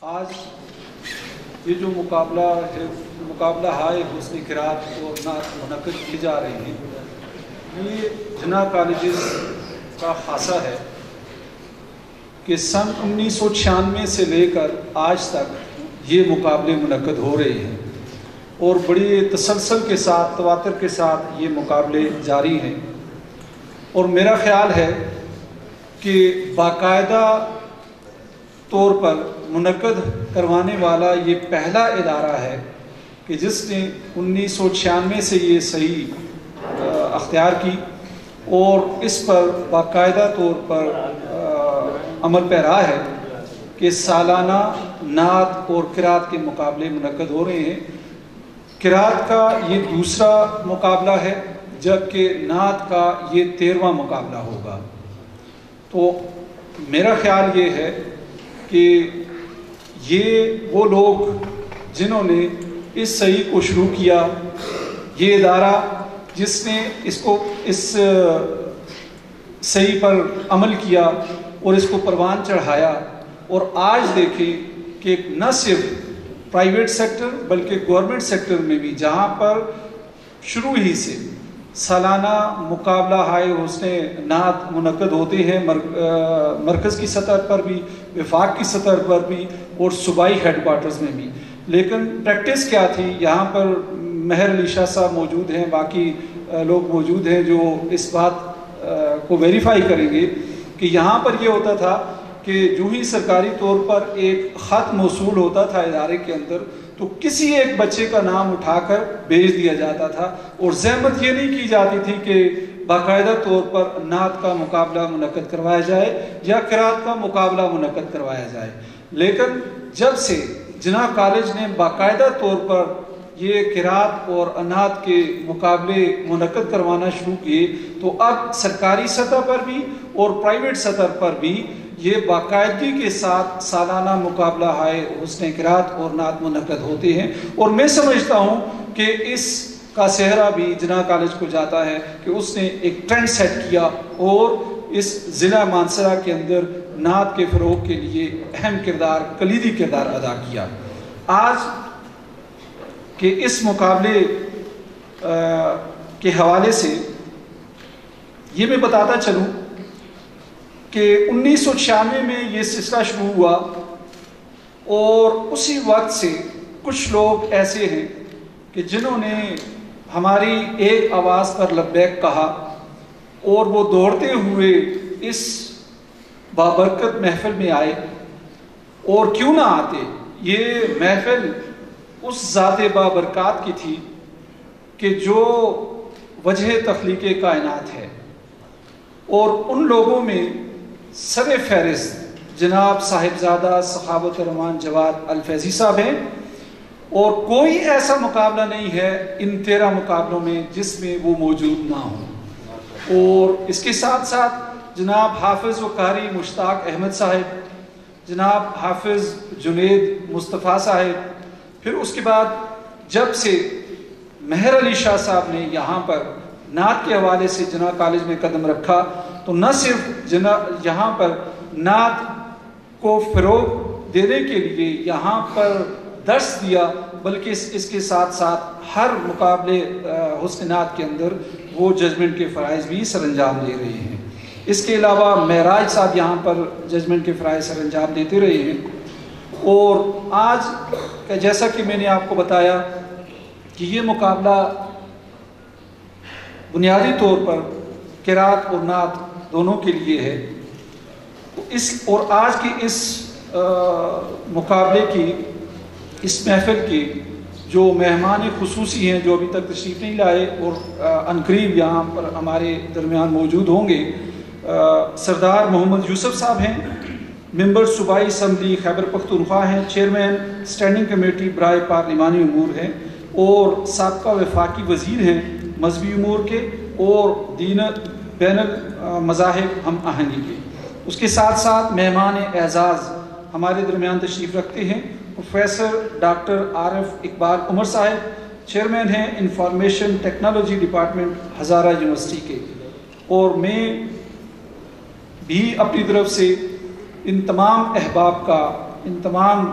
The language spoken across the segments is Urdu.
آج یہ جو مقابلہ ہائے حسن قرات اور نعت منعقد کی جا رہی ہیں، یہ جناح کالجز کا خاصہ ہے کہ سن 1996 سے لے کر آج تک یہ مقابلے منعقد ہو رہے ہیں اور بڑی تسلسل کے ساتھ، تواتر کے ساتھ یہ مقابلے جاری ہیں۔ اور میرا خیال ہے کہ باقاعدہ طور پر منعقد کروانے والا یہ پہلا ادارہ ہے کہ جس نے 1996 سے یہ صحیح اختیار کی اور اس پر باقاعدہ طور پر عمل پیرا ہے کہ سالانہ نعت اور قرات کے مقابلے منعقد ہو رہے ہیں۔ قرات کا یہ دوسرا مقابلہ ہے جبکہ نعت کا یہ 13واں مقابلہ ہوگا۔ تو میرا خیال یہ ہے کہ یہ وہ لوگ جنہوں نے اس صحیح کو شروع کیا، یہ ادارہ جس نے اس صحیح پر عمل کیا اور اس کو پروان چڑھایا، اور آج دیکھیں کہ نہ صرف پرائیویٹ سیکٹر بلکہ گورنمنٹ سیکٹر میں بھی جہاں پر شروع ہی سے سالانہ مقابلہ ہائے حسن نعت منعقد ہوتے ہیں، مرکز کی سطح پر بھی، وفاق کی سطح پر بھی اور صوبائی ہیڈ کوارٹرز میں بھی، لیکن پریکٹس کیا تھی؟ یہاں پر مہر علی شاہ صاحب موجود ہیں، باقی لوگ موجود ہیں جو اس بات کو ویریفائی کریں گے کہ یہاں پر یہ ہوتا تھا کہ جو ہی سرکاری طور پر ایک خط موصول ہوتا تھا ادارے کے اندر تو کسی ایک بچے کا نام اٹھا کر بھیج دیا جاتا تھا، اور زحمت یہ نہیں کی جاتی تھی کہ باقاعدہ طور پر نعت کا مقابلہ منعقد کروایا جائے یا قرات کا مقابلہ منعقد کروایا جائے۔ لیکن جب سے جناح کالج نے باقاعدہ طور پر یہ قرات اور نعت کے مقابلے منعقد کروانا شروع کیے تو اب سرکاری سطح پر بھی اور پرائیویٹ سطح پر بھی یہ باقاعدگی کے ساتھ سالانہ مقابلہ ہائے حسن قرات اور نعت منعقد ہوتے ہیں، اور میں سمجھتا ہوں کہ اس کا سہرا بھی جناح کالج کو جاتا ہے کہ اس نے ایک ٹرینڈ سیٹ کیا اور اس ضلع مانسہرہ کے اندر نعت کے فروغ کے لیے اہم کردار، کلیدی کردار ادا کیا۔ آج کہ اس مقابلے کے حوالے سے یہ میں بتاتا چلوں کہ 1996 میں یہ سلسلہ شروع ہوا اور اسی وقت سے کچھ لوگ ایسے ہیں کہ جنہوں نے ہماری ایک آواز پر لبیک کہا اور وہ دوڑتے ہوئے اس بابرکت محفل میں آئے، اور کیوں نہ آتے، یہ محفل اس ذات بابرکات کی تھی کہ جو وجہ تخلیق کائنات ہے، اور ان لوگوں میں سر فہرست جناب صاحبزادہ سخاوت الرحمان جواد الفیضی صاحب ہیں، اور کوئی ایسا مقابلہ نہیں ہے ان 13 مقابلوں میں جس میں وہ موجود نہ ہوں۔ اور اس کے ساتھ ساتھ جناب حافظ و قاری مشتاق احمد صاحب، جناب حافظ جنید مصطفیٰ صاحب، پھر اس کے بعد جب سے مہر علی شاہ صاحب نے یہاں پر نعت کے حوالے سے جناح کالج میں قدم رکھا تو نہ صرف یہاں پر نعت کو فروغ دینے کے لیے یہاں پر درس دیا بلکہ اس کے ساتھ ساتھ ہر مقابلے حسن نعت کے اندر وہ ججمنٹ کے فرائض بھی سر انجام دے رہے ہیں۔ اس کے علاوہ معراج صاحب یہاں پر ججمنٹ کے فرائض سر انجام دیتے رہے ہیں، اور آج جیسا کہ میں نے آپ کو بتایا کہ یہ مقابلہ بنیادی طور پر قرات اور نعت دونوں کے لیے ہے۔ اور آج کی اس مقابلے کی، اس محفل کی جو مہمان خصوصی ہیں جو ابھی تک تشریف نہیں لائے اور عنقریب یہاں پر ہمارے درمیان موجود ہوں گے، سردار محمد یوسف صاحب ہیں، ممبر صوبائی اسمبلی خیبر پختونخوا ہیں، چیئرمین اسٹینڈنگ کمیٹی برائے پارلیمانی امور ہیں، اور سابقہ وفاقی وزیر ہیں مذہبی امور کے اور دین بین المذاہب ہم آہنگی کے۔ اس کے ساتھ ساتھ مہمان اعزاز ہمارے درمیان تشریف رکھتے ہیں professor doctor Arif Iqbal Umar Sahab, chairman ہیں information technology department Hazara university کے، اور میں بھی اپنی طرف سے ان تمام احباب کا ان تمام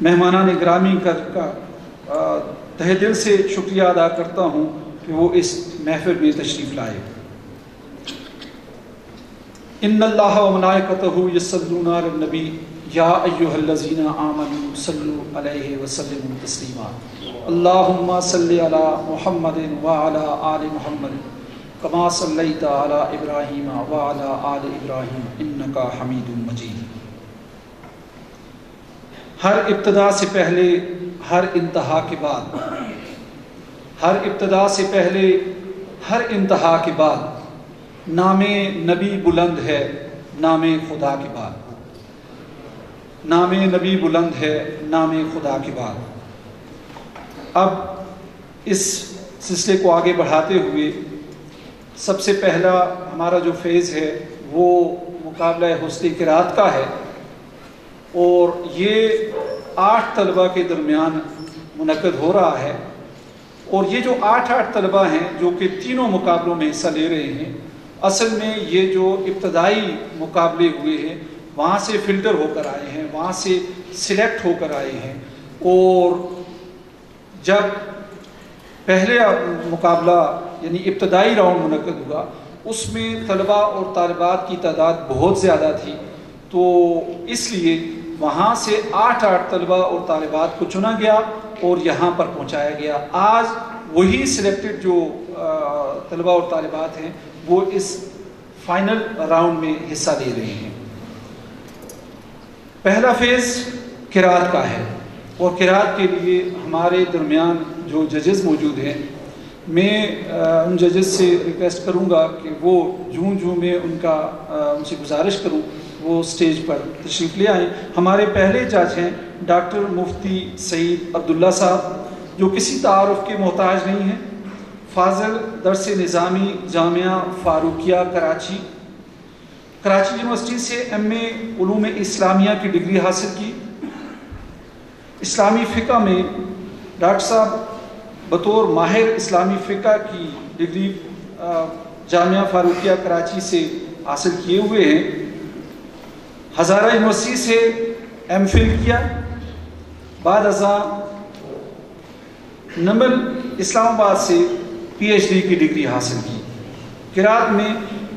مہمانان گرامی کا تہ دل سے شکریہ ادا کرتا ہوں کہ وہ اس محفل میں تشریف لائے۔ ان اللہ و ملائکتہ یصلون علی النبی یا ایھا الذین آمنوا صلوا علیہ وسلموا تسلیما اللہم صل علی محمد وعلی آل محمد کما صلیت علی ابراہیم وعلی آل ابراہیم انک حمید مجید۔ ہر ابتدا سے پہلے ہر انتہا کے بعد، ہر ابتدا سے پہلے ہر انتہا کے بعد نام نبی بلند ہے نام خدا کے بعد، نام نبی بلند ہے نام خدا کے بعد۔ اب اس سلسلے کو آگے بڑھاتے ہوئے سب سے پہلا ہمارا جو فیز ہے وہ مقابلہ حسن قرات کا ہے، اور یہ 8 طلبہ کے درمیان منعقد ہو رہا ہے، اور یہ جو 8 طلبہ ہیں جو کہ تینوں مقابلوں میں حصہ لے رہے ہیں، اصل میں یہ جو ابتدائی مقابلے ہوئے ہیں وہاں سے فلٹر ہو کر آئے ہیں، وہاں سے سلیکٹ ہو کر آئے ہیں، اور جب پہلے مقابلہ یعنی ابتدائی راؤنڈ منعقد ہوا اس میں طلبہ اور طالبات کی تعداد بہت زیادہ تھی، تو اس لیے وہاں سے 8 طلبہ اور طالبات کو چنا گیا اور یہاں پر پہنچایا گیا۔ آج وہی سلیکٹڈ جو طلبہ اور طالبات ہیں وہ اس فائنل راؤنڈ میں حصہ لے رہے ہیں۔ پہلا فیز قرات کا ہے، اور قرات کے لیے ہمارے درمیان جو ججز موجود ہیں، میں ان ججز سے ریکویسٹ کروں گا کہ وہ جوں میں ان سے گزارش کروں وہ سٹیج پر تشریف لے آئیں۔ ہمارے پہلے جج ہیں ڈاکٹر مفتی سعید عبداللہ صاحب، جو کسی تعارف کے محتاج نہیں ہیں، فاضل درس نظامی جامعہ فاروقیہ کراچی یونیورسٹی سے ایم اے علوم اسلامیہ کی ڈگری حاصل کی۔ اسلامی فقہ میں ڈاکٹر صاحب بطور ماہر اسلامی فقہ کی ڈگری جامعہ فاروقیہ کراچی سے حاصل کیے ہوئے ہیں۔ ہزارہ یونیورسٹی سے ایم فل کیا، بعد ازاں نمل اسلام آباد سے پی ایچ ڈی کی ڈگری حاصل کی۔ قرات میں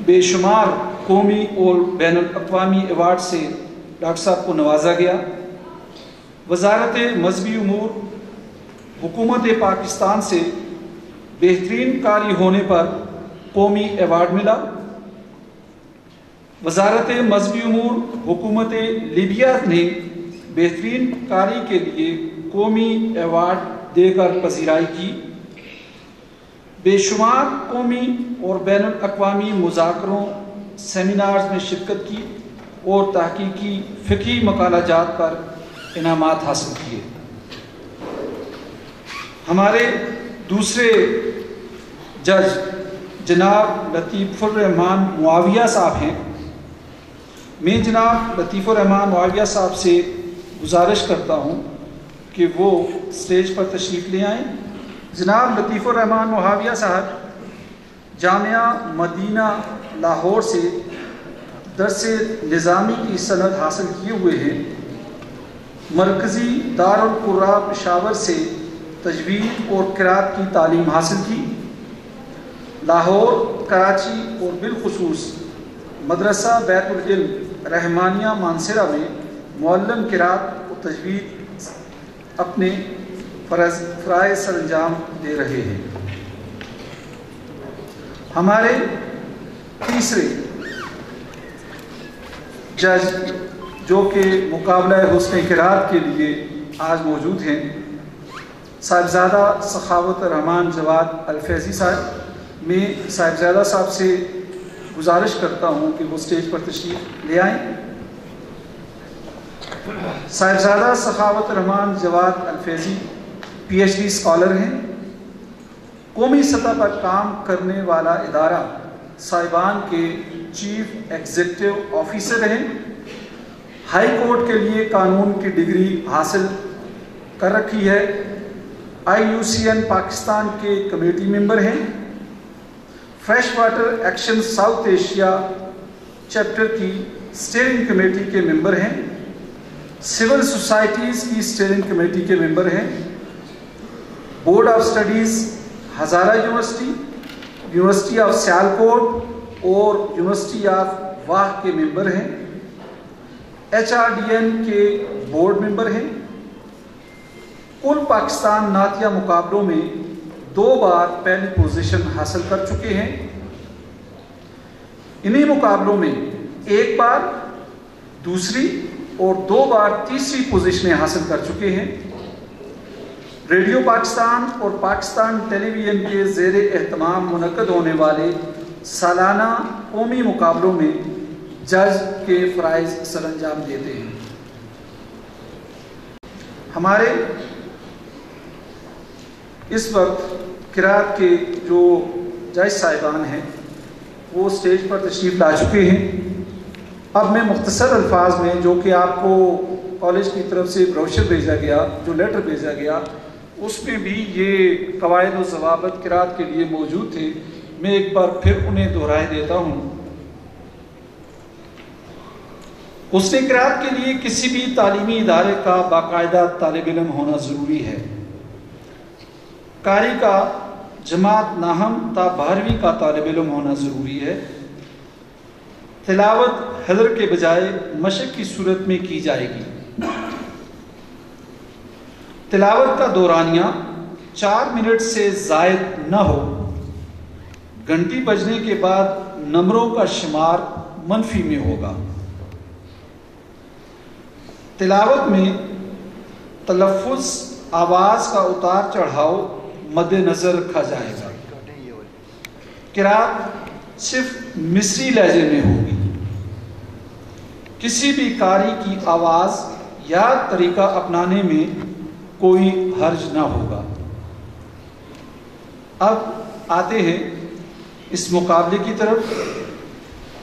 بے شمار قومی اور بین الاقوامی ایوارڈ سے ڈاکٹر صاحب کو نوازا گیا۔ وزارت مذہبی امور حکومت پاکستان سے بہترین قاری ہونے پر قومی ایوارڈ ملا۔ وزارت مذہبی امور حکومت لیبیا نے بہترین قاری کے لیے قومی ایوارڈ دے کر پذیرائی کی۔ بے شمار قومی اور بین الاقوامی مذاکروں سیمینارز میں شرکت کی اور تحقیقی فقہی مقالہ جات پر انعامات حاصل کیے۔ ہمارے دوسرے جج جناب لطیف الرحمان معاویہ صاحب ہیں۔ میں جناب لطیف الرحمان معاویہ صاحب سے گزارش کرتا ہوں کہ وہ سٹیج پر تشریف لے آئیں۔ جناب لطیف الرحمان معاویہ صاحب جامعہ مدینہ لاہور سے درس نظامی کی سند حاصل کیے ہوئے ہیں۔ مرکزی دارالقراء پشاور سے تجوید اور قرات کی تعلیم حاصل کی۔ لاہور، کراچی اور بالخصوص مدرسہ بیت العلم رحمانیہ مانسرہ میں معلم قرات اور تجوید اپنے فرائض سر انجام دے رہے ہیں۔ ہمارے تیسرے جج جو کہ مقابلہ حسن قرات کے لیے آج موجود ہیں، صاحبزادہ سخاوت الرحمان جواد الفیضی صاحب، میں صاحبزادہ صاحب سے گزارش کرتا ہوں کہ وہ سٹیج پر تشریف لے آئیں۔ صاحبزادہ سخاوت الرحمان جواد الفیضی پی ایچ ڈی اسکالر ہیں، قومی سطح پر کام کرنے والا ادارہ صاحبان کے چیف ایگزیکٹو آفیسر ہیں، ہائی کورٹ کے لیے قانون کی ڈگری حاصل کر رکھی ہے، آئی یو سی این پاکستان کے کمیٹی ممبر ہیں، fresh water action south Asia chapter کی اسٹیئرنگ کمیٹی کے ممبر ہیں، سول سوسائٹیز کی اسٹیئرنگ کمیٹی کے ممبر ہیں، board of studies Hazara university, university of Sialkot اور یونیورسٹی آف واہ کے ممبر ہیں، HRDN کے بورڈ ممبر ہیں۔ کل پاکستان نعتیہ مقابلوں میں 2 بار پہلی پوزیشن حاصل کر چکے ہیں۔ انہی مقابلوں میں 1 بار دوسری اور 2 بار تیسری پوزیشنیں حاصل کر چکے ہیں۔ ریڈیو پاکستان اور پاکستان ٹیلی ویژن کے زیر اہتمام منعقد ہونے والے سالانہ قومی مقابلوں میں جج کے فرائض سر انجام دیتے ہیں۔ ہمارے اس وقت قرات کے جو جج صاحبان ہیں وہ اسٹیج پر تشریف لا چکے ہیں۔ اب میں مختصر الفاظ میں، جو کہ آپ کو کالج کی طرف سے بروشر بھیجا گیا، جو لیٹر بھیجا گیا، اس میں بھی یہ قواعد و ضوابط قرات کے لیے موجود تھے، میں ایک بار پھر انہیں دہرائے دیتا ہوں۔ حسن قرات کے لیے کسی بھی تعلیمی ادارے کا باقاعدہ طالب علم ہونا ضروری ہے۔ قاری کا جماعت ناہم تا 12ویں کا طالب علم ہونا ضروری ہے۔ تلاوت حضر کے بجائے مشق کی صورت میں کی جائے گی۔ تلاوت کا دورانیہ 4 منٹ سے زائد نہ ہو۔ گھنٹی بجنے کے بعد نمبروں کا شمار منفی میں ہوگا۔ تلاوت میں تلفظ، آواز کا اتار چڑھاؤ مد نظر رکھا جائے گا۔ قرات صرف مصری لہجے میں ہوگی۔ کسی بھی قاری کی آواز یا طریقہ اپنانے میں کوئی حرج نہ ہوگا۔ اب آتے ہیں اس مقابلے کی طرف،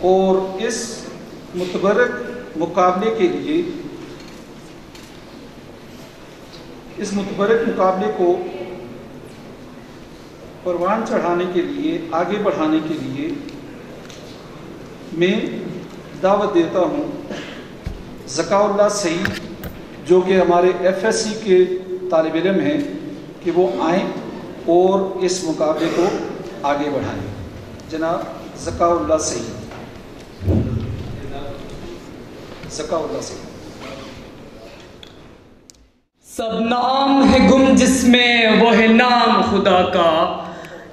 اور اس متبرک مقابلے کے لیے، اس متبرک مقابلے کو پروان چڑھانے کے لیے، آگے بڑھانے کے لیے میں دعوت دیتا ہوں ذکاء اللہ سعید، جو کہ ہمارے FSC کے طالب علم ہیں، کہ وہ آئیں اور اس مقابلے کو آگے بڑھائیں۔ جناب ذکاء اللہ سعید۔ ذکاء اللہ سعید۔ سب نام ہے گم جس میں وہ ہے نام خدا کا،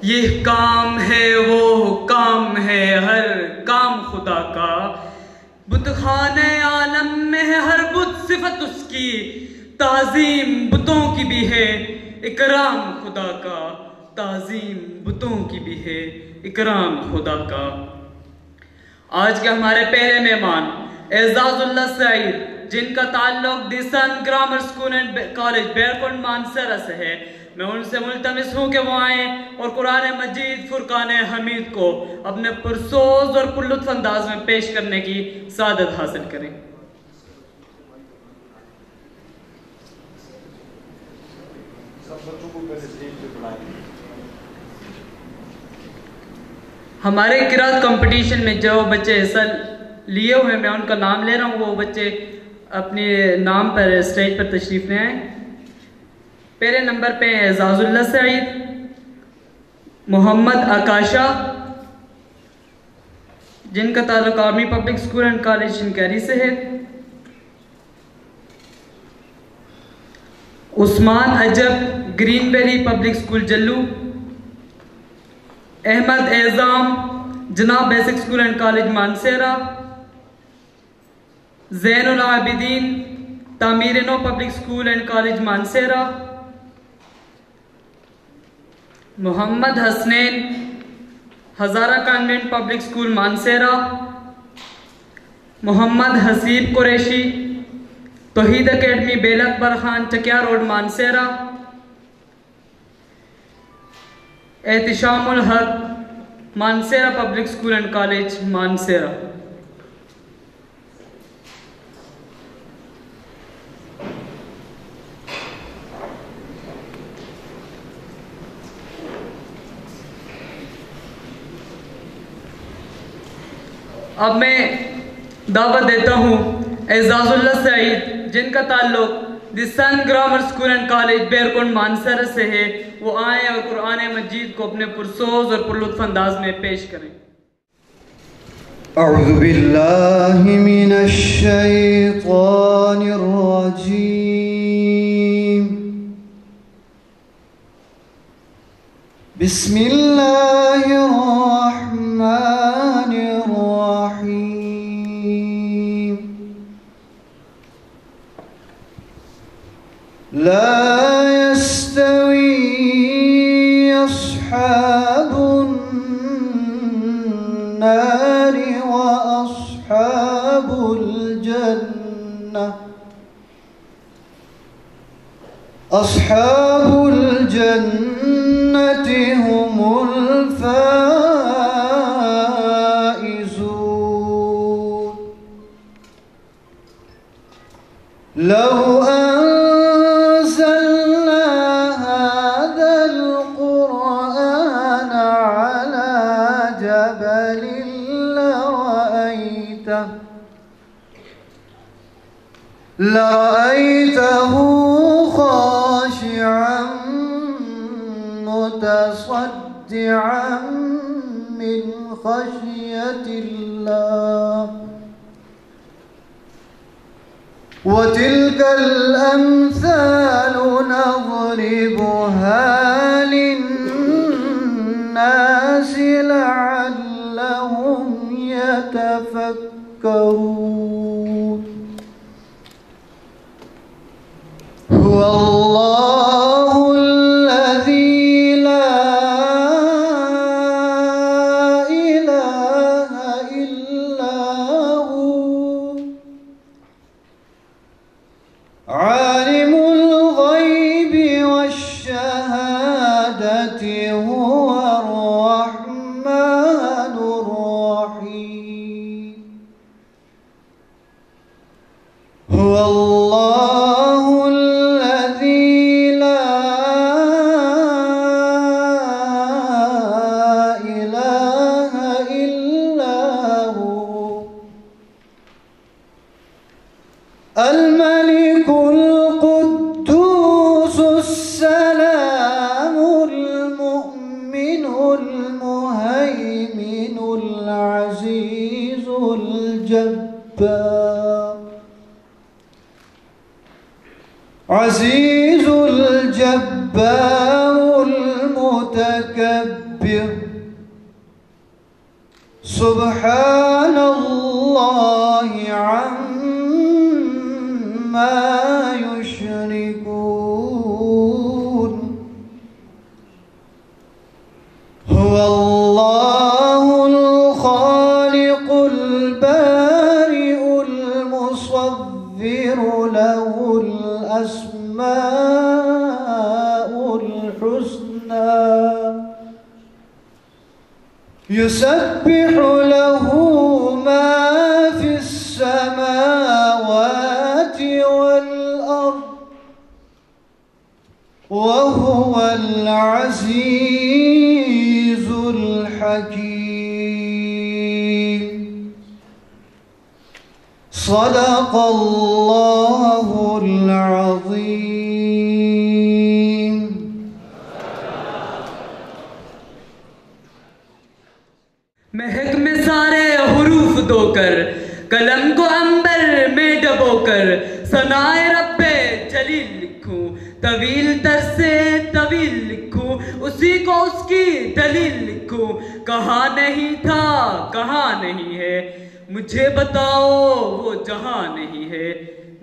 یہ کام ہے وہ کام ہے ہر کام خدا کا، بت خانے عالم میں ہے ہر بت صفت اس کی، تعظیم بتوں کی بھی ہے اکرام خدا کا، تعظیم بتوں کی بھی ہے اکرام خدا کا۔ آج کے ہمارے پہلے مہمان اعزاز اللہ سعید، جن کا تعلق the Sun grammar school and college Berkot Mansehra سے ہے، میں ان سے ملتمس ہوں کہ وہ آئیں اور قرآن مجید فرقان حمید کو اپنے پرسوز اور پرلطف انداز میں پیش کرنے کی سعادت حاصل کریں۔ ہمارے قرات کمپٹیشن میں جو بچے حصہ لیے ہوئے ہیں، میں ان کا نام لے رہا ہوں، وہ بچے اپنے نام پر اسٹیج پر تشریف لے آئیں۔ پہلے نمبر پہ اعزاز اللہ سعید، محمد آکاشا، جن کا تعلق army public school and college Shinkiari سے ہے، عثمان عجب، گرین بیری پبلک سکول جلو، احمد اعظام، جناب basic school and college Mansehra, Zain ul Abideen, Tameer know public school and college Mansehra, Muhammad Hasnain, Hazara convent public school Mansehra, Muhammad Haseeb Qureshi, Tauheed academy بیل اکبر خان، چکیا road Mansehra, Ehtesham ul Haq, Mansehra public school and college Mansehra. اب میں دعوت دیتا ہوں اعزاز اللہ سعید، جن کا تعلق the Sun grammar school and college Birkand Mansehra سے ہے وہ آئیں اور قرآن مجید کو اپنے پرسوز اور پرلطف انداز میں پیش کریں. اعوذ باللہ من الشیطان الرجیم. بسم اللہ الرحمن الرحیم. لا يستوي أصحاب النار وأصحاب الجنة. أصحاب الجنة هم الفائزون. لو أنزلنا هذا القرآن على جبل لرأيته خاشعا متصدعا من خشية الله. وتلك الأمثال نضربها للناس لعلهم يتفكرون. هو الله الذي لا إله إلا هو عالم الغيب والشهادة هو الرحمن الرحيم. هو الله الذي لا إله إلا هو الملك القدوس السلام المؤمن المهيمن العزيز الجبار. عزيز الجبار المتكبر. سبحان الله عما يشركون. هو الله الخالق البارئ المصور له الأسماء الحسنى. يسبح له ما في السماوات والأرض وهو العزيز الحكيم. صدق الله العظيم. مہک میں سارے حروف دو کر قلم کو عنبر میں ڈبو کر ثنائے رب جلیل لکھوں. طویل تر سے طویل لکھوں اسی کو اس کی دلیل لکھوں. کہاں نہیں تھا کہاں نہیں ہے مجھے بتاؤ وہ جہاں نہیں ہے.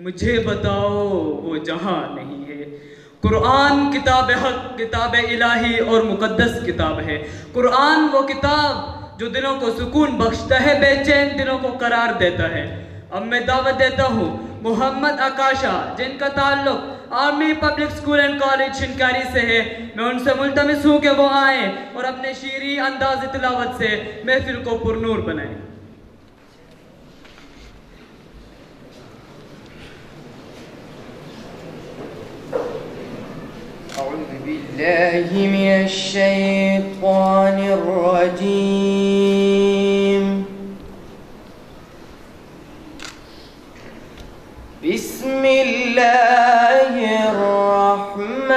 مجھے بتاؤ وہ جہاں نہیں ہے. قرآن کتاب حق کتاب الہی اور مقدس کتاب ہے. قرآن وہ کتاب جو دلوں کو سکون بخشتا ہے بے چین دلوں کو قرار دیتا ہے. اب میں دعوت دیتا ہوں محمد آکاشا جن کا تعلق army public school and college Shinkiari سے ہے. میں ان سے ملتمس ہوں کہ وہ آئیں اور اپنے شیریں انداز تلاوت سے محفل کو پرنور بنائیں. أعوذ بالله من الشيطان الرجيم. بسم الله الرحمن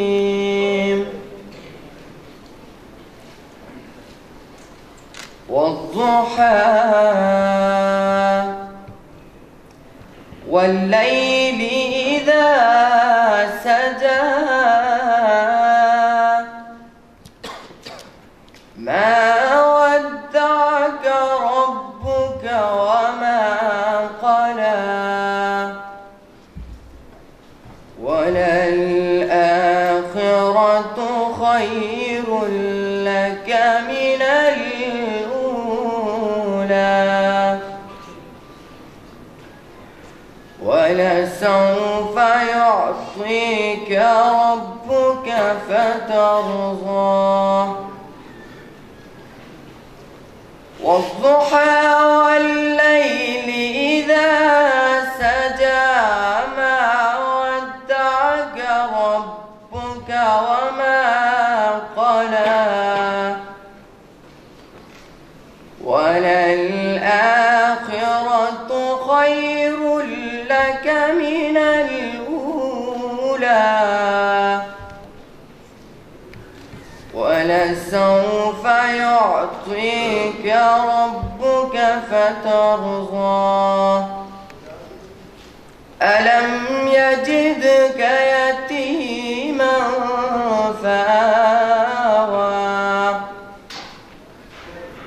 الرحيم والضحى والليل إذا سجى ما ودعك ربك وما قلى وللآخرة خير لك من الأولى ولسوف يعطيك ربك فترضى والضحى والليل إذا سجى ما ودعك ربك وما قلى وللآخرة خير لك من الأولى ولسوف يعطيك ربك فترضى ألم يجدك يتيما فآوى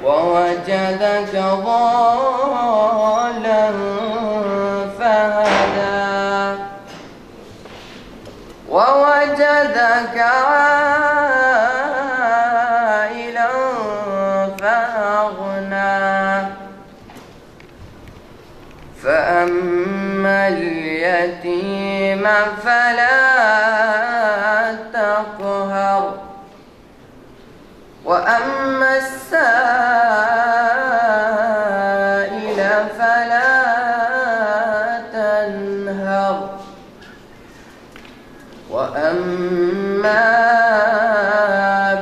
ووجدك ضالا فهدى ووجدك عائلا فأغنى فأما اليتيم فلا تقهر وأما السائل فلا تنهر وأما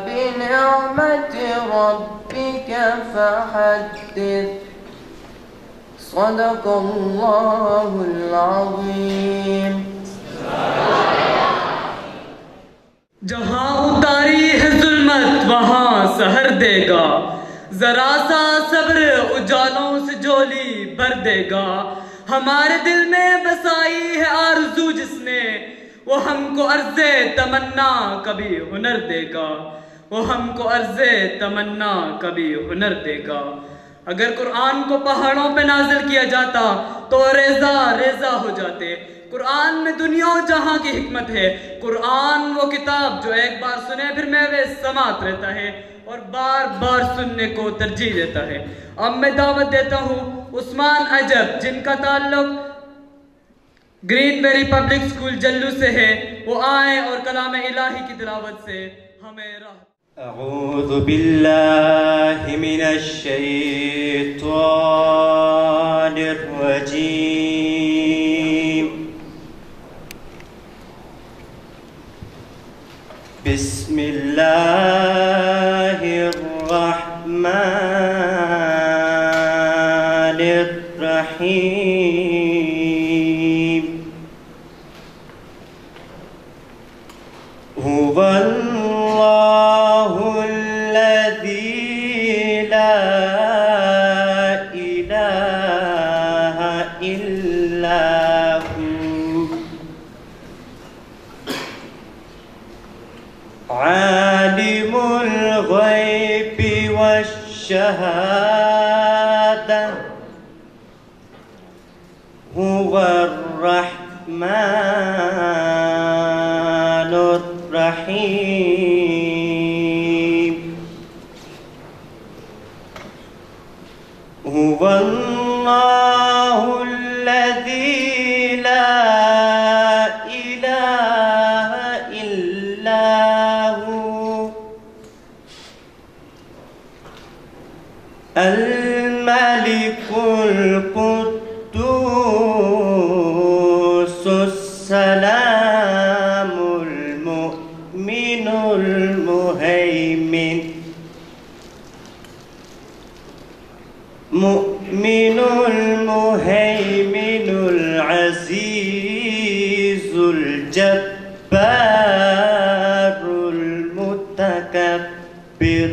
بنعمة ربك فحدث صدق الله العظيم جہاں اتاری ہے ظلمت وہاں سحر دے گا ذرا سا صبر اجالوں سے جولی بھر دے گا ہمارے دل میں بسائی ہے آرزو جس نے وہ ہم کو عرض تمنا کبھی ہنر دے گا وہ ہم کو عرض تمنا کبھی ہنر دے گا اگر قرآن کو پہاڑوں پہ نازل کیا جاتا تو ریزہ ریزہ ہو جاتے قرآن میں دنیا و جہاں کی حکمت ہے قرآن وہ کتاب جو ایک بار سنے پھر میوے سماعت رہتا ہے اور بار بار سننے کو ترجیح دیتا ہے اب میں دعوت دیتا ہوں عثمان عجب جن کا تعلق گرین بیری پبلک سکول جلو سے ہے وہ آئیں اور کلام الہی کی تلاوت سے ہمیں راہ اعوذ باللہ من الشیطان الرجیم بسم اللہ الرحمن الرحیم هو اللہ الذی لا الہ الا هو عالم الغیب والشہادہ هو الرحمن الرحیم هو اللہ الذی لا الہ الا هو الملك القدوس السلام المؤمن المهيمن مؤمن المهيمن العزيز الجبار المتكبر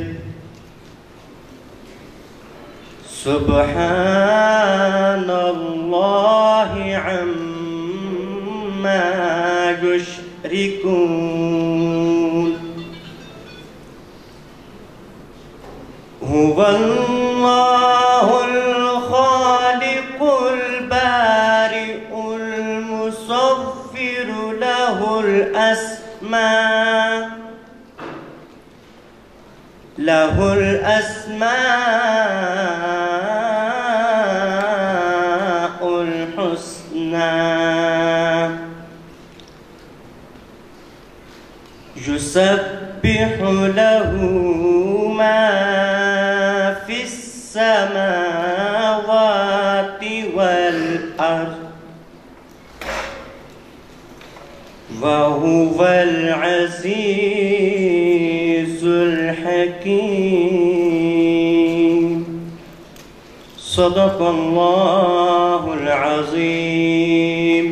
سبحان الله عما يشركون هو الله الخالق البارئ المصور له الأسماء الحسنى يسبح له ما في السماوات والأرض وهو العزيز الحكيم صدق الله العظيم.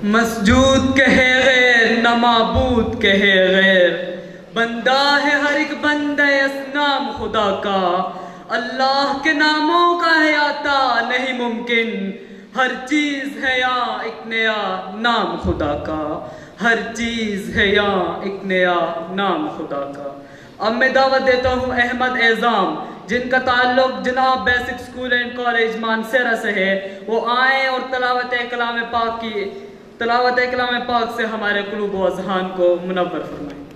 مسجود کہے غیر نہ معبود کہے غیر، بندہ ہے ہر ایک بندہ اسنام خدا کا، اللہ کے ناموں کا احاطہ نہیں ممکن، ہر چیز ہے یہاں ایک نیا نام خدا کا، ہر چیز ہے یہاں ایک نیا نام خدا کا۔ اب میں دعوت دیتا ہوں احمد اعظام جن کا تعلق جناب basic school and college Mansehra سے ہے، وہ آئیں اور تلاوت کلام پاک سے ہمارے قلوب و اذہان کو منور فرمائیں۔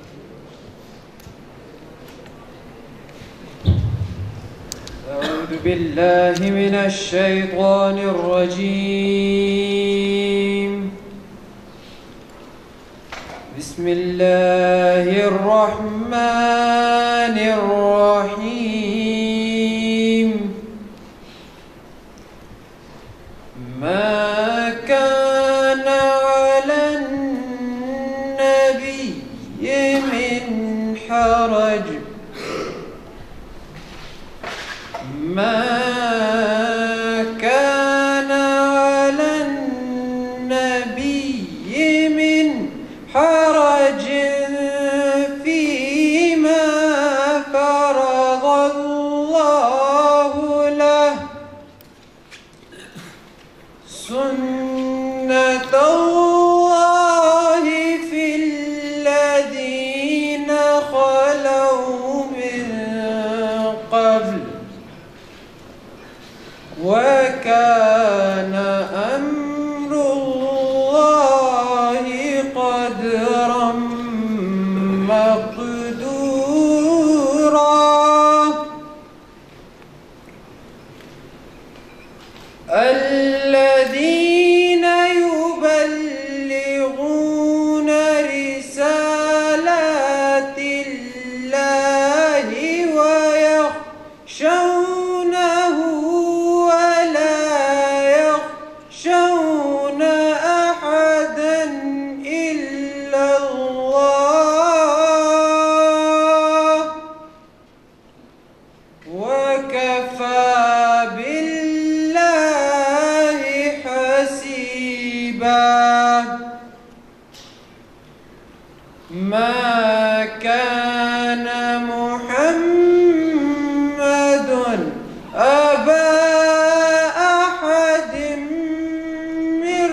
أعوذ بالله من الشيطان الرجيم. بسم الله الرحمن الرحيم. ما كان على النبي من حرج ما كان على النبي من حرج فيما فرض الله له سنة الله في الذين خلوا من قبل وكان أمر الله قدرا مقدورا. الذين يبلغون رسالات الله ويخشونه ولا يخشون أحدا إلا الله وكفى بالله حسيبا. ما كان محمد أبا أحد من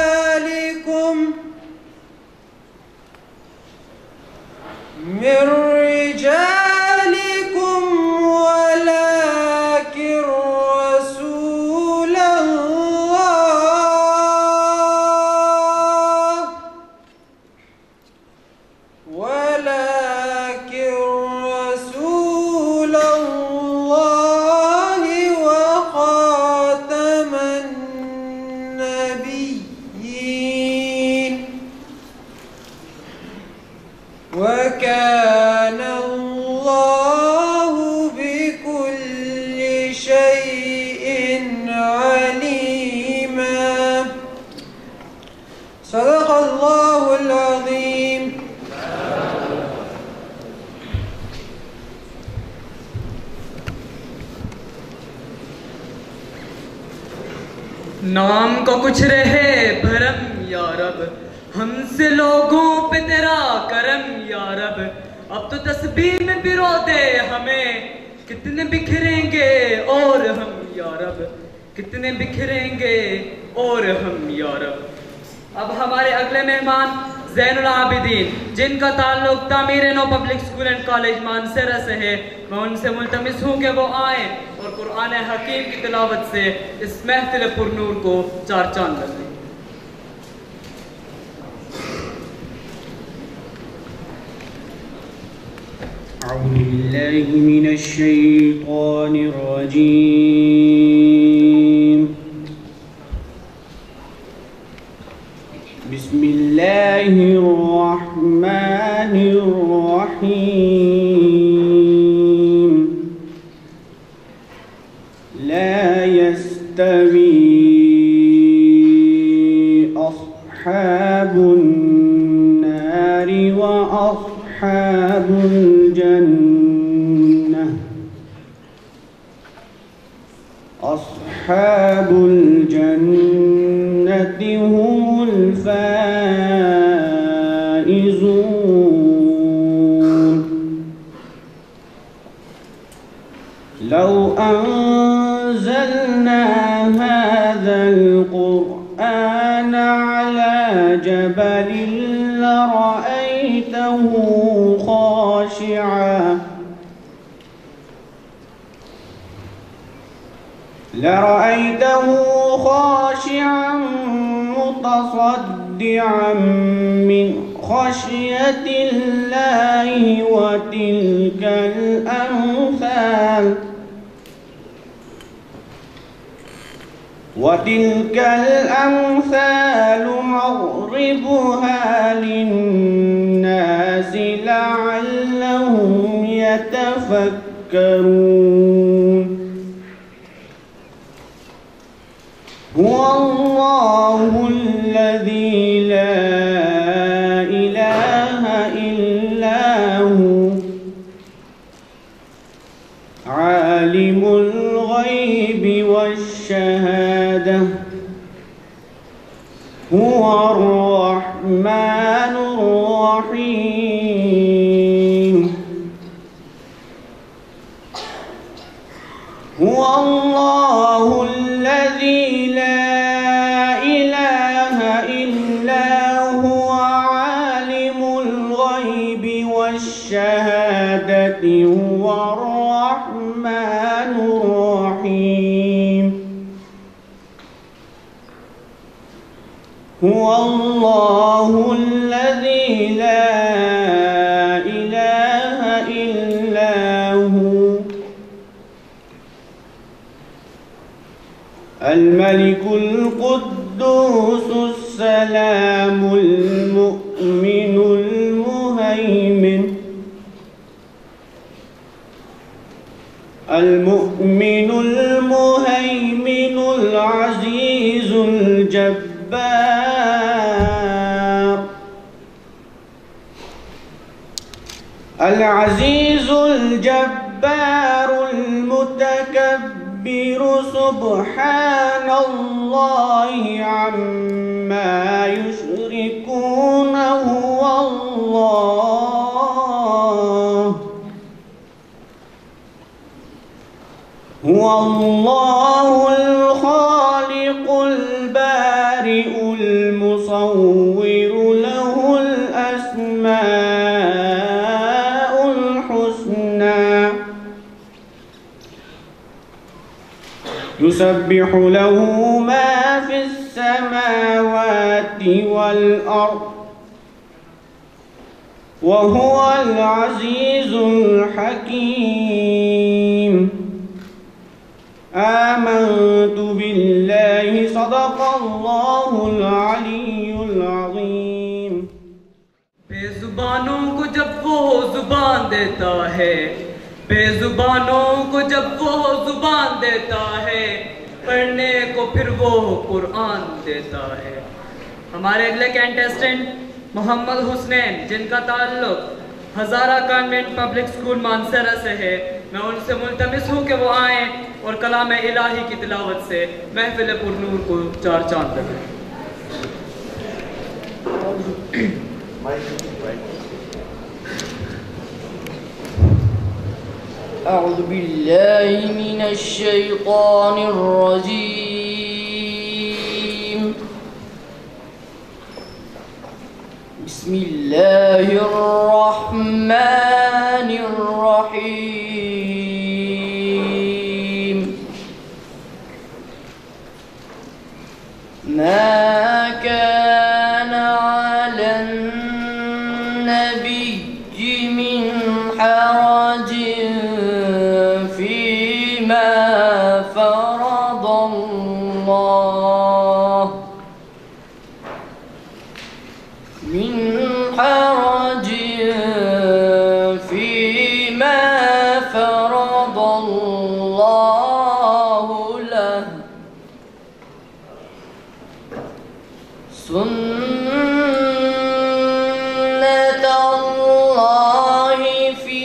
رجالكم ولكن رسول الله العظيم. نام کو کچھ رہے بھرم یا رب، ہم سے لوگوں پہ تیرا کرم یا رب، اب تو تسبیح میں پرو دے ہمیں، کتنے بکھریں گے اور ہم یا رب، کتنے بکھریں گے اور ہم یا رب۔ اب ہمارے اگلے مہمان زین العابدین، جن کا تعلق تعمیر نو public school and college Mansehra سے ہے، میں ان سے ملتمس ہوں کہ وہ آئیں اور قرآن حکیم کی تلاوت سے اس محفل پر نور کو چار چاند لگائیں۔ أعوذ بالله من الشيطان الرجيم. بسم الله الرحمن الرحيم. لا يستوي أصحاب النار وأصحاب الجنة. أصحاب الجنة هم الفائزون. لو أنزلنا هذا القرآن على جبل لرأيته خاشعا متصدعا من خشية الله. وتلك الأمثال نضربها للناس لعلهم يتفكرون. هو الله الذي لا إله إلا هو عالم الغيب والشهادة. هو الرحمن الرحيم. هو الله الذي لا إله إلا هو عالم الغيب والشهادة. هو الرحمن الرحيم. هو الله الذي لا إله إلا هو الملك القدوس السلام المؤمن المهيمن العزيز الجبار المتكبر. سبحان الله عما يشركون. هو الله الخالق البارئ المصور. له الأسماء الحسنى. يسبح له ما في السماوات والأرض وهو العزيز الحكيم. آمنت بالله. صدق الله العلي العظيم. بے زبانوں کو جب وہ زبان دیتا ہے، بے زبانوں کو جب وہ زبان دیتا ہے، پڑھنے کو پھر وہ قرآن دیتا ہے۔ ہمارے اگلے کنٹیسٹنٹ محمد حسنین جن کا تعلق Hazara convent public school Mansehra سے ہے، میں ان سے ملتمس ہوں کہ وہ آئیں اور کلام الہی کی تلاوت سے محفل پرنور کو چار چاند لگائیں۔ اعوذ باللہ من الشیطان الرجیم، بسم اللہ الرحمن الرحیم، ما كان على النبي من حرج فيما فرض الله له، سنة الله في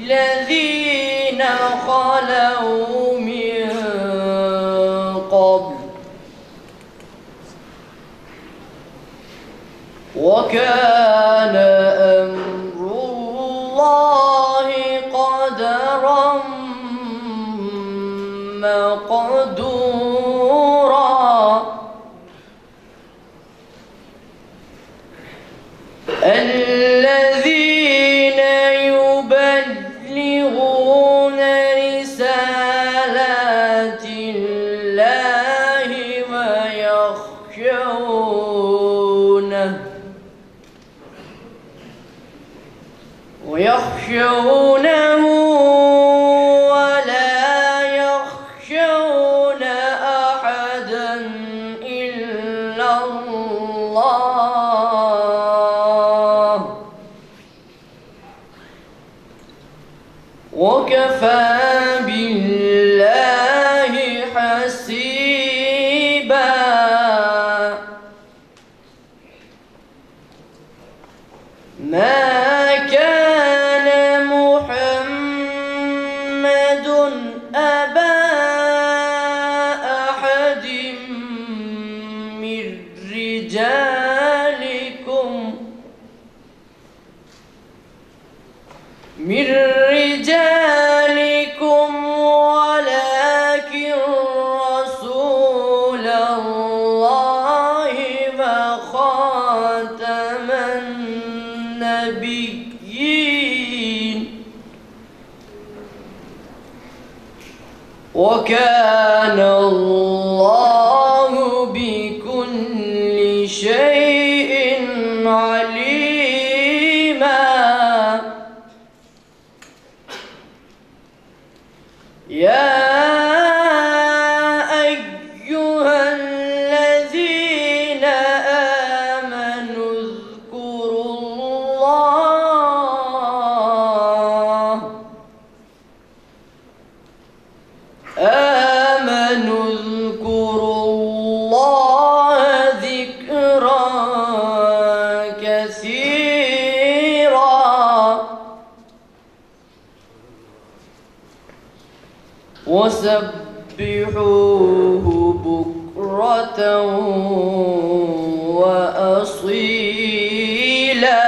الذين خلوا من قبل، وكان أمر الله قدرا مقدورا، الذين يبلغون رسالات الله ويخشونه ولا يخشون أحدا إلا الله، وكفى بالله حسيبا. ما كان محمد أبا أحد من رجالكم ولكن رسول الله وخاتم النبيين، وكان الله بكل شيء عليما. يا أيها الذين آمنوا اذكروا الله ذكرا كثيرا، وسبحوه بكرة وأصيلا.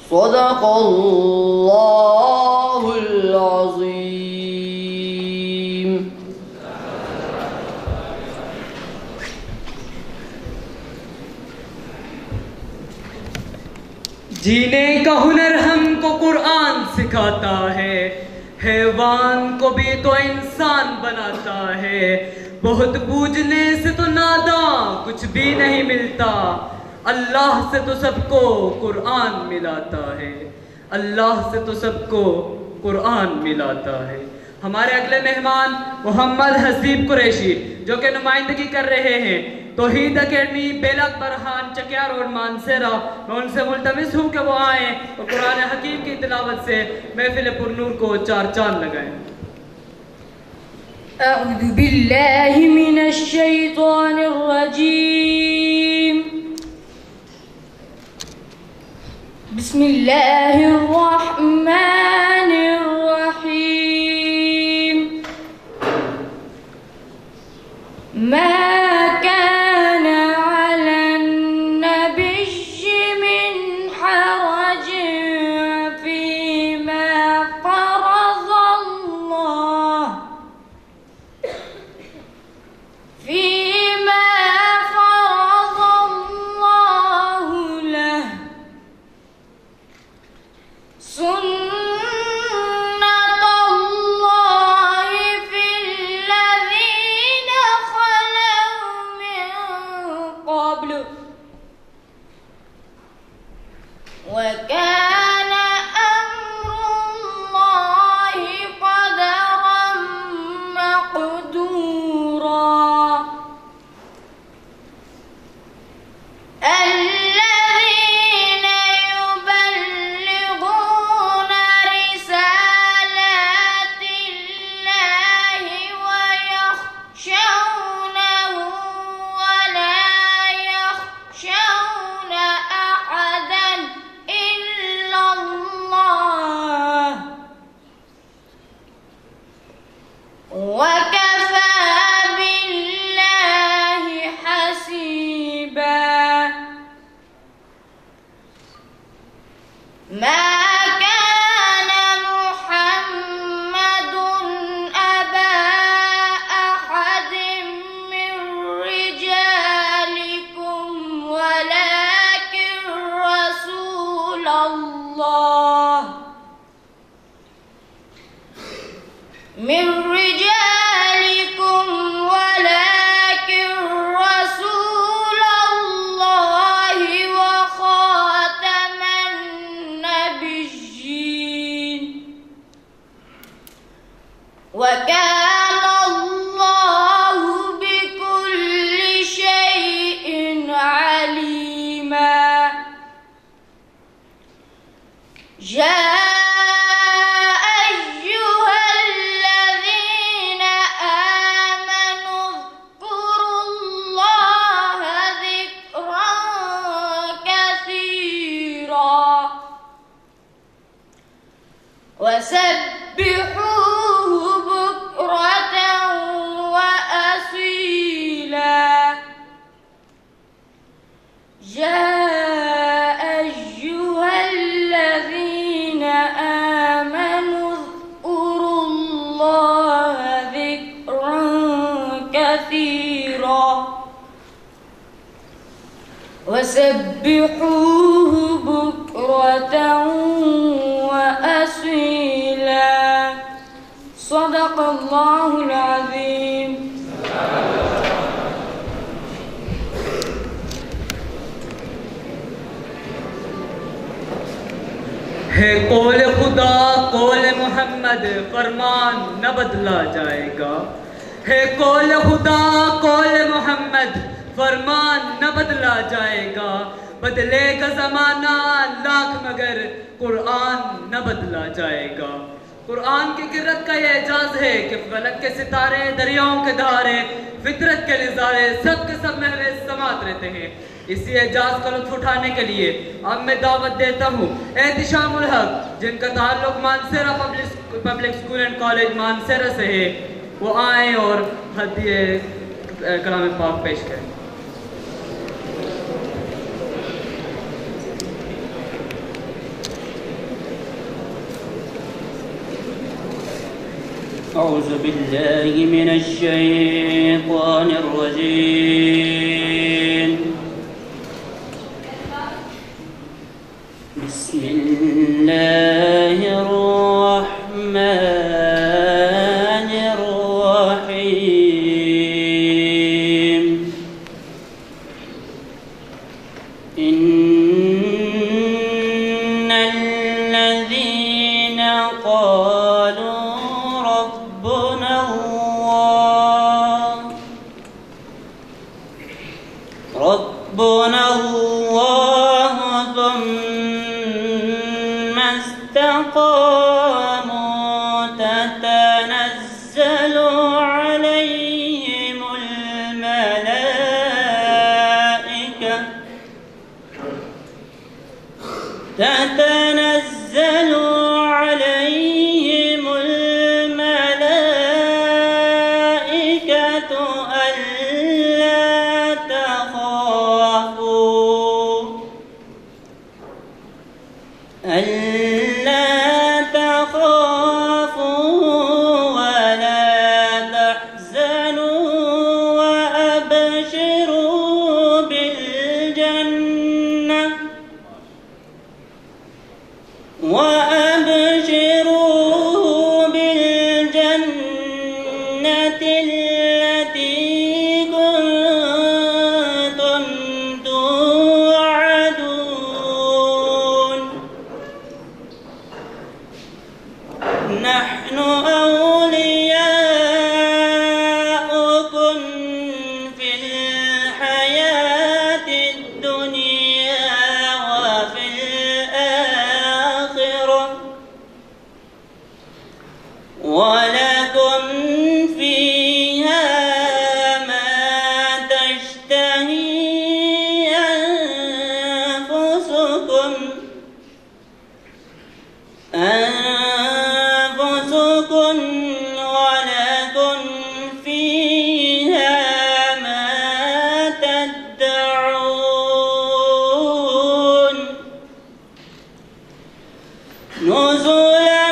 صدق الله العظيم. جینے کا ہنر ہم کو قرآن سکھاتا ہے، حیوان کو بھی تو انسان بناتا ہے، بہت بوجھنے سے تو ناداں کچھ بھی نہیں ملتا، اللہ سے تو سب کو قرآن ملاتا ہے، اللہ سے تو سب کو قرآن ملاتا ہے۔ ہمارے اگلے مہمان محمد حسیب قریشی جو کہ نمائندگی کر رہے ہیں توحید اکیڈمی بیلک برہان چکیا روڈ مانسہرہ، میں ان سے ملتمس ہوں کہ وہ آئیں اور قرآن حکیم کی تلاوت سے محفل پرنور کو چار چاند لگائیں۔ اعوذ باللہ من الشیطان الرجیم، بسم الله الرحمن الرحيم. ما كان على النبي من حرج فيما فرض الله له سنة الله في الذين خلوا من قبل وكان أمر الله قدرا مقدورا. الذين يبلغون رسالات الله ويخشونه ولا يخشون أحدا إلا الله وكفى بالله حسيبا. ما كان محمد أبا أحد من رجالكم ولكن رسول الله وخاتم النبيين وكان الله بكل شيء عليما. يا أيها الذين آمنوا اذكروا الله ذكرا كثيرا وسبحوه بكرة وأصيلا. يا أيها الذين آمنوا اذكروا الله ذكرا كثيرا وسبحوه بكرة وأصيلا. صدق الله العظيم. ہے قول خدا قول محمد فرمان نہ بدلا جائے گا. ہے قول خدا قول محمد فرمان نہ بدلا جائے گا. بدلے گا زمانہ لاکھ مگر قرآن نہ بدلا جائے گا. قرآن کی قرت کا یہ اعجاز ہے کہ فلک کے ستارے دریاؤں کے دھارے فطرت کے نظارے سب کے سب محو سماعت رہتے ہیں. اسی اعجاز کا لطف اٹھانے کے لیے اب میں دعوت دیتا ہوں احتشام الحق جن کا تعلق مانسیرہ پبلک اسکول اینڈ کالج مانسیرہ سے ہے وہ آئیں اور ہدیہ کلام پاک پیش کریں. أعوذ بالله من الشيطان الرجيم. بسم الله الرحمن الرحيم. إن الذين قالوا ربنا الله ثم الجنة التي كنتم توعدون نحن أولياؤكم في الحياة الدنيا وفي الآخرة ولكم فيها ما تشتهي أنفسكم ولكم فيها ما تدعون نزلا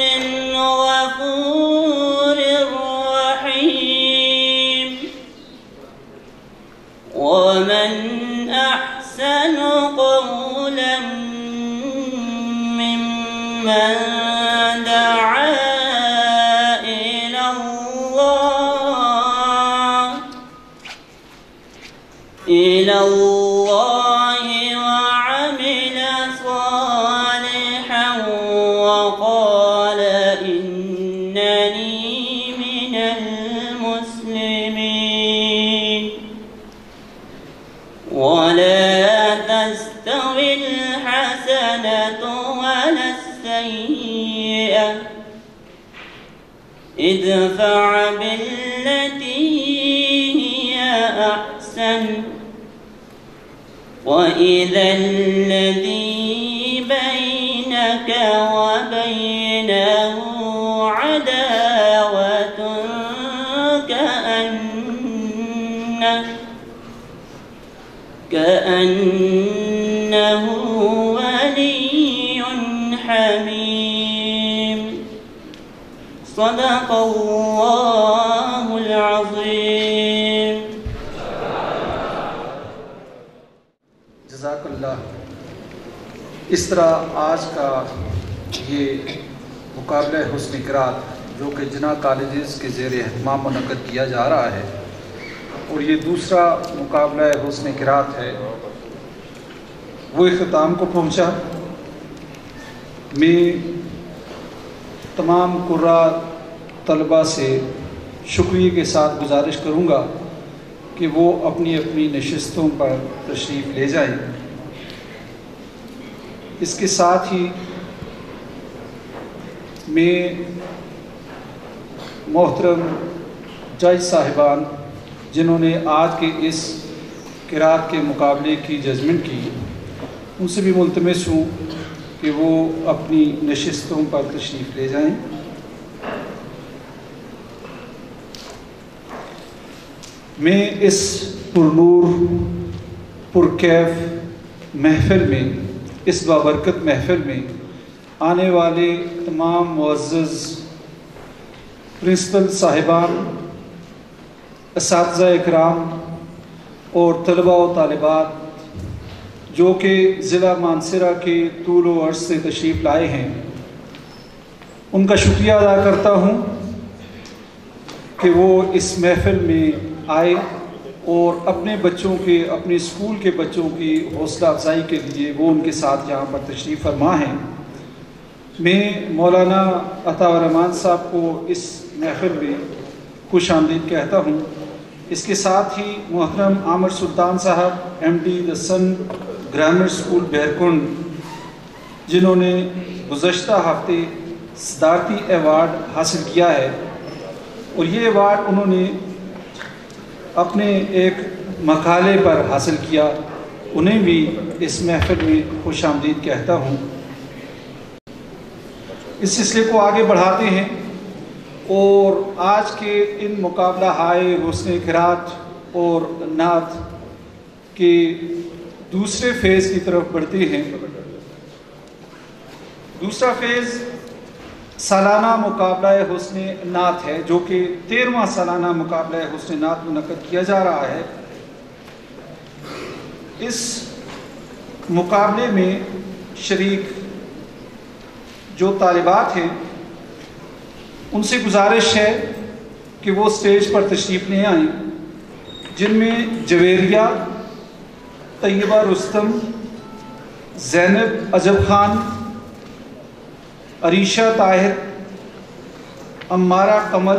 من غفور رحيم ومن أحسن قولا ممن دعا إلى الله وعمل صالحا وقال إنني من المسلمين ولا تستوي الحسنة ولا السيئة ادفع بالتي هي أحسن وإذا الذي بينك وبينه عداوة كأنه ولي حميم صدق الله العظيم جزاک اللہ۔ اس طرح آج کا یہ مقابلہ حسن قرات جو کہ جناح کالجز کے زیر اہتمام منعقد کیا جا رہا ہے اور یہ دوسرا مقابلہ حسن قرات ہے وہ اختتام کو پہنچا۔ میں تمام قراء طلبہ سے شکریہ کے ساتھ گزارش کروں گا کہ وہ اپنی اپنی نشستوں پر تشریف لے جائیں۔ اس کے ساتھ ہی میں محترم جج صاحبان جنہوں نے آج کے اس قرات کے مقابلے کی ججمنٹ کی ان سے بھی ملتمس ہوں کہ وہ اپنی نشستوں پر تشریف لے جائیں۔ میں اس پرنور پرکیف محفل میں، اس بابرکت محفل میں آنے والے تمام معزز پرنسپل صاحبان، اساتذہ اکرام اور طلبہ و طالبات جو کہ ضلع مانسہرہ کے طول و عرض سے تشریف لائے ہیں ان کا شکریہ ادا کرتا ہوں کہ وہ اس محفل میں آئے اور اپنے بچوں کے، اپنے اسکول کے بچوں کی حوصلہ افزائی کے لیے وہ ان کے ساتھ یہاں پر تشریف فرما ہیں۔ میں مولانا عطا الرحمان صاحب کو اس محفل میں خوش آمدید کہتا ہوں۔ اس کے ساتھ ہی محترم عامر سلطان صاحب MD دی سن گرامر اسکول بہرکنڈ جنہوں نے گزشتہ ہفتے صدارتی ایوارڈ حاصل کیا ہے اور یہ ایوارڈ انہوں نے اپنے ایک مقالے پر حاصل کیا، انہیں بھی اس محفل میں خوش آمدید کہتا ہوں۔ اس سلسلے کو آگے بڑھاتے ہیں اور آج کے ان مقابلہ ہائے حسن قرات اور نعت کے دوسرے فیز کی طرف بڑھتے ہیں۔ دوسرا فیز سالانہ مقابلہ حسن نعت ہے جو کہ 13واں سالانہ مقابلہ حسن نعت منعقد کیا جا رہا ہے۔ اس مقابلے میں شریک جو طالبات ہیں ان سے گزارش ہے کہ وہ اسٹیج پر تشریف لے آئیں، جن میں جویریہ، طیبہ رستم، زینب عجب خان، عریشہ طاہر، عمارہ قمل،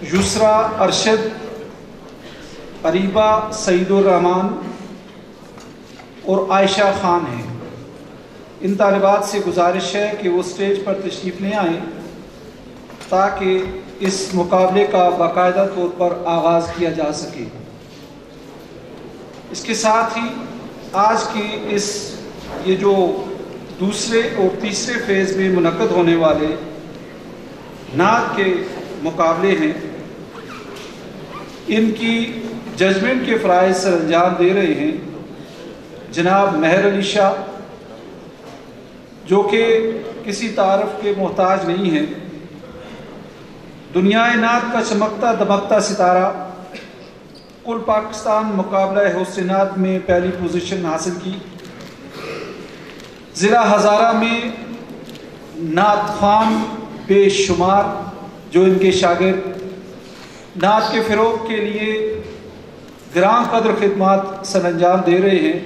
یسرا ارشد، عریبہ سعید الرحمان اور عائشہ خان ہیں۔ ان طالبات سے گزارش ہے کہ وہ اسٹیج پر تشریف لے آئیں تاکہ اس مقابلے کا باقاعدہ طور پر آغاز کیا جا سکے۔ اس کے ساتھ ہی آج کے یہ جو دوسرے اور تیسرے فیز میں منعقد ہونے والے نعت کے مقابلے ہیں، ان کی ججمنٹ کے فرائض سر انجام دے رہے ہیں جناب مہر علی شاہ، جو کہ کسی تعارف کے محتاج نہیں ہیں، دنیا نعت کا چمکتا دمکتا ستارہ، کل پاکستان مقابلہ حسن نعت میں پہلی پوزیشن حاصل کی، ضلع ہزارہ میں نعت خوان بے شمار جو ان کے شاگرد نعت کے فروغ کے لیے گراں قدر خدمات سر انجام دے رہے ہیں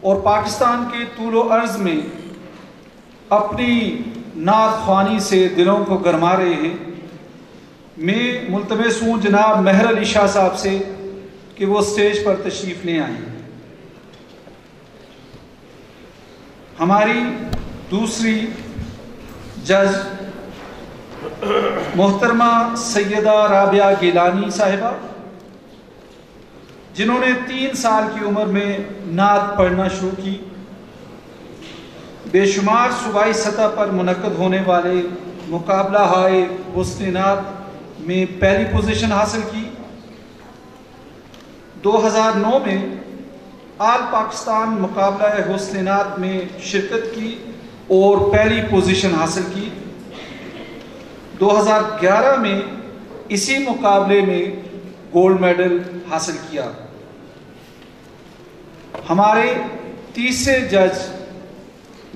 اور پاکستان کے طول و عرض میں اپنی نعت خوانی سے دلوں کو گرما رہے ہیں، میں ملتمس ہوں جناب مہر علی شاہ صاحب سے کہ وہ اسٹیج پر تشریف لے آئیں۔ ہماری دوسری جج محترمہ سیدہ رابعہ گیلانی صاحبہ، جنہوں نے 3 سال کی عمر میں نعت پڑھنا شروع کی، بے شمار صوبائی سطح پر منعقد ہونے والے مقابلہ ہائے حسن نعت میں پہلی پوزیشن حاصل کی، 2009 میں آل پاکستان مقابلہ حسن نعت میں شرکت کی اور پہلی پوزیشن حاصل کی، 2011 میں اسی مقابلے میں گولڈ میڈل حاصل کیا۔ ہمارے تیسرے جج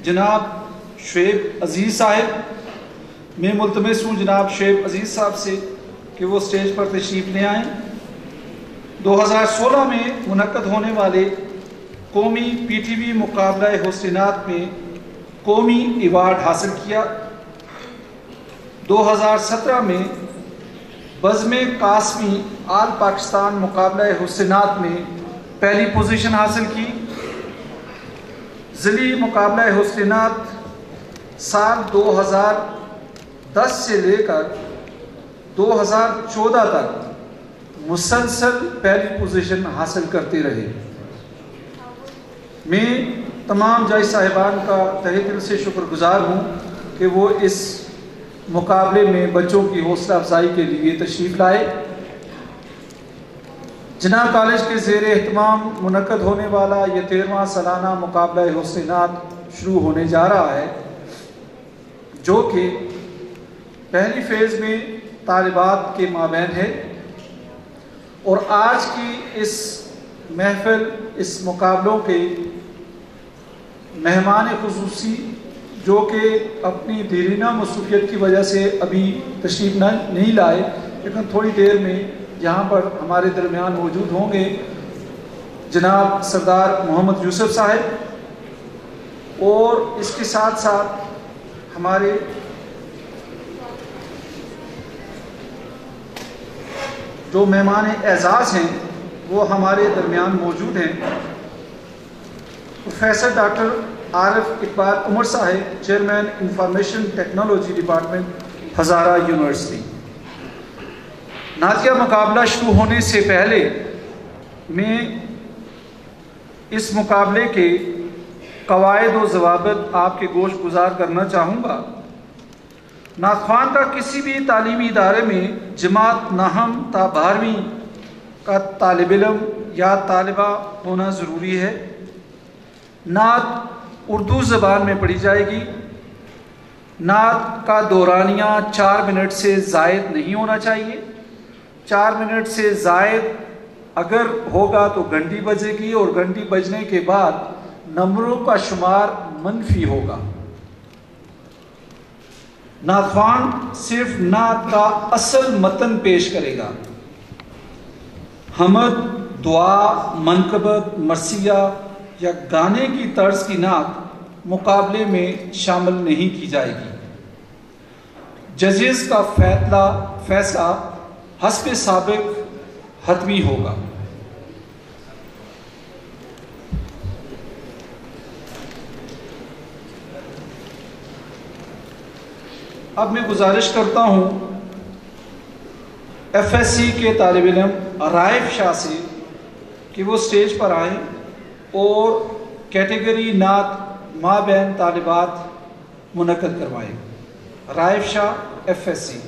جناب شعیب عزیز صاحب، میں ملتمس ہوں جناب شعیب عزیز صاحب سے کہ وہ اسٹیج پر تشریف لے آئیں۔ 2016 میں منعقد ہونے والے قومی پی ٹی وی مقابلہ حسن نعت میں قومی ایوارڈ حاصل کیا، 2017 میں بزم قاسمی آل پاکستان مقابلہ حسن نعت میں پہلی پوزیشن حاصل کی، ضلعی مقابلہ حسن نعت سال 2010 سے لے کر 2014 تک مسلسل پہلی پوزیشن حاصل کرتے رہے۔ میں تمام جج صاحبان کا تہہ دل سے شکر گزار ہوں کہ وہ اس مقابلے میں بچوں کی حوصلہ افزائی کے لیے تشریف لائے۔ جناح کالج کے زیر اہتمام منعقد ہونے والا یہ 13واں سالانہ مقابلہ حسن نعت شروع ہونے جا رہا ہے، جو کہ پہلی فیز میں طالبات کے مابین ہے، اور آج کی اس محفل، اس مقابلوں کے مہمان خصوصی جو کہ اپنی دیرینہ مصروفیت کی وجہ سے ابھی تشریف نہیں لائے، لیکن تھوڑی دیر میں یہاں پر ہمارے درمیان موجود ہوں گے، جناب سردار محمد یوسف صاحب، اور اس کے ساتھ ساتھ ہمارے جو مہمان اعزاز ہیں وہ ہمارے درمیان موجود ہیں، professor doctor Arif Iqbal Umar Sahab, chairman information technology department Hazara university. نعتیہ مقابلہ شروع ہونے سے پہلے میں اس مقابلے کے قواعد و ضوابط آپ کے گوش گزار کرنا چاہوں گا۔ نعت خوان کا کسی بھی تعلیمی ادارے میں جماعت نہم تا 12ویں کا طالب علم یا طالبہ ہونا ضروری ہے۔ نعت اردو زبان میں پڑھی جائے گی۔ نعت کا دورانیہ 4 منٹ سے زائد نہیں ہونا چاہیے۔ 4 منٹ سے زائد اگر ہوگا تو گھنٹی بجے گی، اور گھنٹی بجنے کے بعد نمبروں کا شمار منفی ہوگا۔ نعت خوان صرف نعت کا اصل متن پیش کرے گا. حمد، دعا، منقبت، مرثیہ یا گانے کی طرز کی نعت مقابلے میں شامل نہیں کی جائے گی. ججز کا فیصلہ حسب سابق حتمی ہوگا. اب میں گزارش کرتا ہوں ایف ایس سی کے طالب علم رائف شاہ سے کہ وہ سٹیج پر آئیں اور کیٹیگری نعت مابین طالبات منعقد کروائیں. رائف شاہ، ایف ایس سی.